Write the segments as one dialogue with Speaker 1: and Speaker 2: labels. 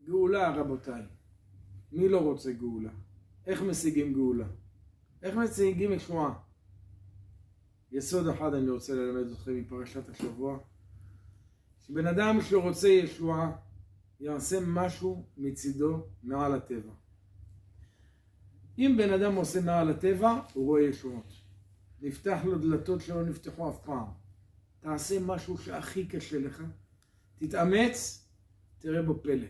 Speaker 1: גאולה, רבותיי. מי לא רוצה גאולה? איך משיגים גאולה? איך משיגים ישועה? יסוד אחד אני רוצה ללמד אתכם מפרשת השבוע. שבן אדם שרוצה ישועה, יעשה משהו מצידו מעל הטבע. אם בן אדם עושה מעל הטבע, הוא רואה ישועות. נפתח לו דלתות שלא נפתחו אף פעם. תעשה משהו שהכי קשה לך, תתאמץ, תראה בו פלא.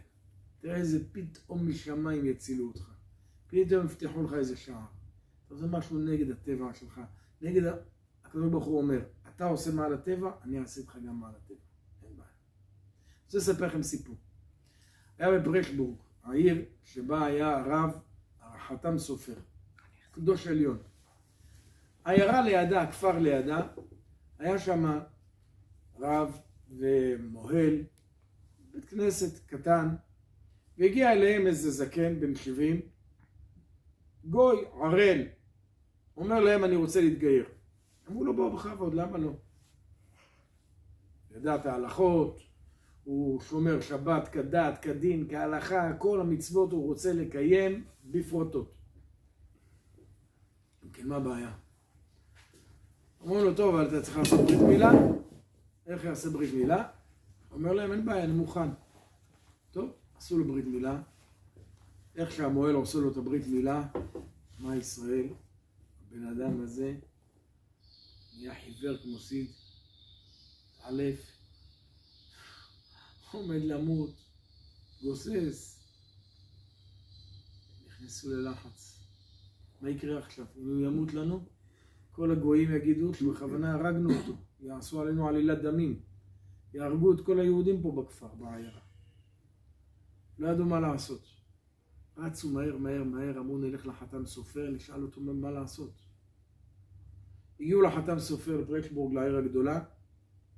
Speaker 1: תראה איזה פתאום משמיים יצילו אותך. פתאום יפתחו לך איזה שער. אתה עושה משהו נגד הטבע שלך. נגד הקדוש ברוך הוא אומר, אתה עושה מעל הטבע, אני אעשה איתך גם מעל הטבע. אין בעיה. אני רוצה לספר לכם סיפור. היה בברקבורג, העיר שבה היה הרב החתם סופר, קדוש עליון. העיירה לידה, הכפר לידה, היה שם רב ומוהל, בית כנסת קטן, והגיע אליהם איזה זקן בן 70, גוי, ערל, אומר להם אני רוצה להתגייר. אמרו לו בוא בכבוד, למה לא? ידעת ההלכות, הוא שומר שבת כדת, כדין, כהלכה, כל המצוות הוא רוצה לקיים בפרוטות. כן, מה הבעיה? אמרו לו, טוב, אבל אתה צריך לעשות ברית מילה? איך יעשה ברית מילה? אומר להם, אין בעיה, אני מוכן. טוב, עשו לו ברית מילה. איך שהמוהל עושה לו את הברית מילה, מה ישראל? הבן אדם הזה נהיה חיוור כמו סיד, עלף, עומד למות, גוסס. נכנסו ללחץ. מה יקרה עכשיו? אם הוא ימות לנו, כל הגויים יגידו שבכוונה הרגנו אותו. יעשו עלינו עלילת דמים. יהרגו את כל היהודים פה בכפר, בעיירה. לא ידעו מה לעשות. רצו מהר, אמרו נלך לחתם סופר, נשאל אותו מה לעשות. הגיעו לחתם סופר בברקבורג, לעיר הגדולה.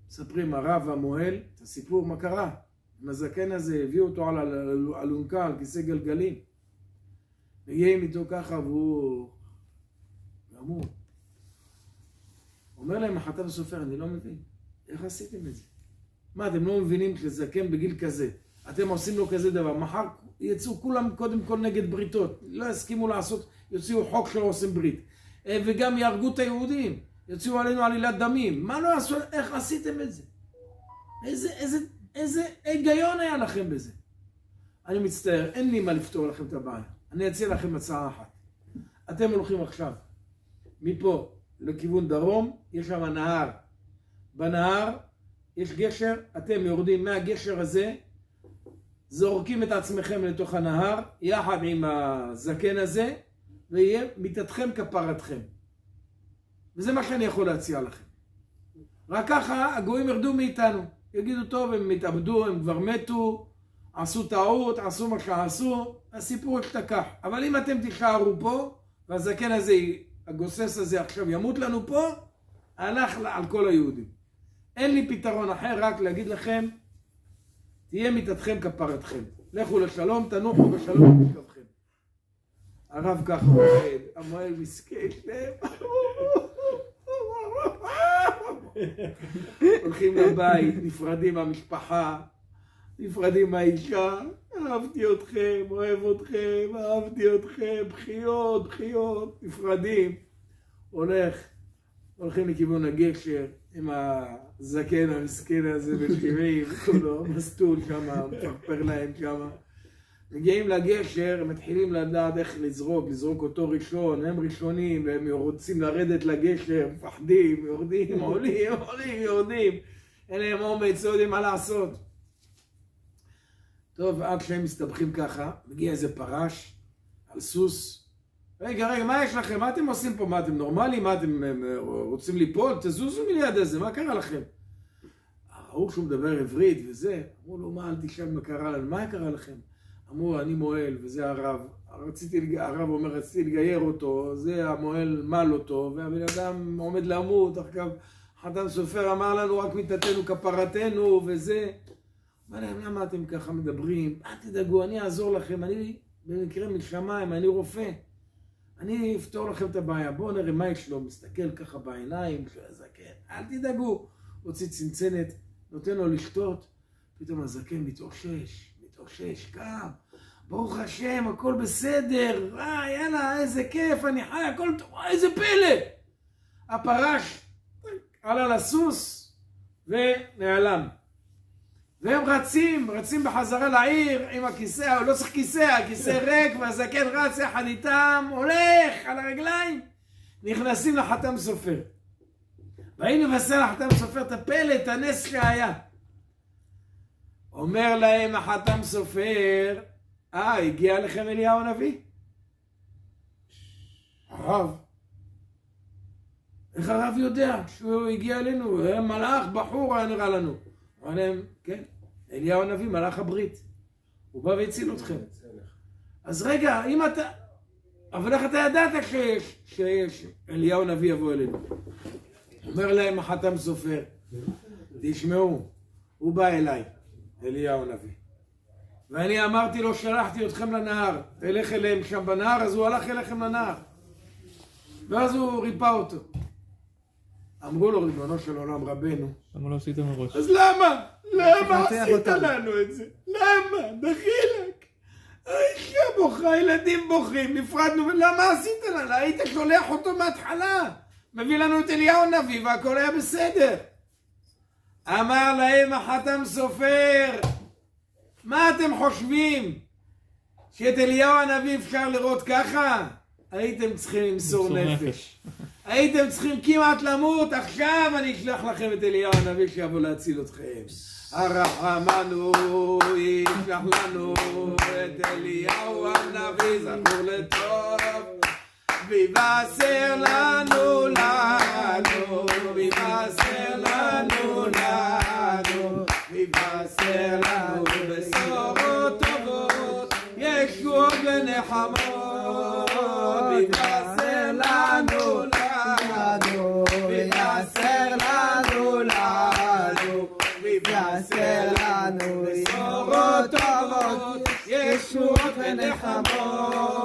Speaker 1: מספרים הרב והמוהל את הסיפור, מה קרה? עם הזקן הזה, הביאו אותו על אלונקה, על כיסא גלגלים. מגיעים איתו ככה והוא גמור. אומר להם החתם סופר, אני לא מבין, איך עשיתם את זה? מה, אתם לא מבינים שזקן בגיל כזה, אתם עושים לו כזה דבר, מחר יצאו כולם קודם כל נגד בריתות, לא יסכימו לעשות, יוציאו חוק שלא עושים ברית, וגם יהרגו את היהודים, יוציאו עלינו עלילת דמים, מה לא עשו, איך עשיתם את זה? איזה היגיון היה לכם בזה? אני מצטער, אין לי מה לפתור לכם את הבעיה, אני אציע לכם הצעה אחת. אתם הולכים עכשיו, מפה לכיוון דרום, יש שם נהר. בנהר יש גשר, אתם יורדים מהגשר הזה, זורקים את עצמכם לתוך הנהר, יחד עם הזקן הזה, ויהיה מיתתכם כפרתכם. וזה מה שאני יכול להציע לכם. רק ככה הגויים ירדו מאיתנו. יגידו טוב, הם מתאבדו, הם כבר מתו, עשו טעות, עשו מה שעשו, הסיפור ישתכח. אבל אם אתם תישארו פה, והזקן הזה, הגוסס הזה עכשיו ימות לנו פה, הלך על כל היהודים. אין לי פתרון אחר, רק להגיד לכם, תהיה מיתתכם כפרתכם. לכו לשלום, תנוחו בשלום ובשכבכם. הרב ככה עובד, המוהל מסכן, הולכים לבית, נפרדים מהמשפחה, נפרדים מהאישה, אהבתי אתכם, אוהב אתכם, אהבתי אתכם, בחיות, נפרדים. הולכים לכיוון הגשר עם הזקן המסכן הזה בשביעים, כולו מסטול שם, מפרפר להם שם. מגיעים לגשר, הם מתחילים לדעת איך לזרוק אותו ראשון, הם ראשונים, והם רוצים לרדת לגשר, מפחדים, יורדים, יורדים. אין להם אומץ, לא יודעים מה לעשות. טוב, עד שהם מסתבכים ככה, מגיע איזה פרש על סוס. רגע, מה יש לכם? מה אתם עושים פה? מה אתם נורמליים? מה אתם רוצים ליפול? תזוזו מיד הזה, מה קרה לכם? ראו שהוא מדבר עברית וזה, אמרו לו, מה, אל תשאל מה קרה לנו, מה קרה לכם? אמרו, אני מוהל וזה הרב. הרב אומר, רציתי לגייר אותו, זה המוהל מל אותו, והבן אדם עומד למות, עכשיו חתם סופר אמר לנו, רק מיתתנו כפרתנו וזה. אמר להם, למה אתם ככה מדברים? אל תדאגו, אני אעזור לכם, אני במקרה משמיים, אני רופא. אני אפתור לכם את הבעיה, בואו נראה מה יש לו, מסתכל ככה בעיניים של הזקן, אל תדאגו. הוציא צנצנת, נותן לו לשתות, פתאום הזקן מתאושש, קם. ברוך השם, הכל בסדר, יאללה, איזה כיף, אני חי, הכל טוב, איזה פלא. הפרש עלה לסוס ונעלם. והם רצים בחזרה לעיר עם הכיסא, הוא לא צריך כיסא, הכיסא ריק, והזקן רץ יחד איתם, הולך על הרגליים, נכנסים לחתם סופר. באים לבשר לחתם סופר את הפלא, את הנס שהיה. אומר להם החתם סופר, הגיע לכם אליהו הנביא? הרב. איך הרב יודע שהוא הגיע אלינו? מלאך, בחור היה נראה לנו. אמר להם, כן, אליהו הנביא, מלאך הברית. הוא בא והציל אתכם. אז רגע, אם אתה... אבל איך אתה ידעת שיש אליהו הנביא יבוא אלינו? אומר להם החתם סופר, תשמעו, הוא בא אליי, אליהו הנביא. ואני אמרתי לו, שלחתי אתכם לנהר, תלך אליהם שם בנהר, אז הוא הלך אליכם לנהר. ואז הוא ריפא אותו. אמרו לו, ריבונו של עולם, רבנו.
Speaker 2: למה לא עשית מראש?
Speaker 1: אז למה? למה עשית לנו את זה? למה? דחילק. האישה בוכה, ילדים בוכים, נפרדנו, ולמה עשית לנו? היית שולח אותו מההתחלה. מביא לנו את אליהו הנביא, והכל היה בסדר. אמר להם החתם סופר, מה אתם חושבים? שאת אליהו הנביא אפשר לראות ככה? הייתם צריכים למסור נפש. הייתם צריכים כמעט למות, עכשיו אני אשלח לכם את אליהו הנביא שיבוא להציל אתכם. הרחמנו ישלח לנו את אליהו הנביא, זכור לטוב. ויבשר לנו, ויבשר לנו, ויבשר לנו בשורות טובות, ישועות ונחמות. ויבשר לנו, ויבשר לנו, ויבשר לנו בשורות טובות, ישועות ונחמות.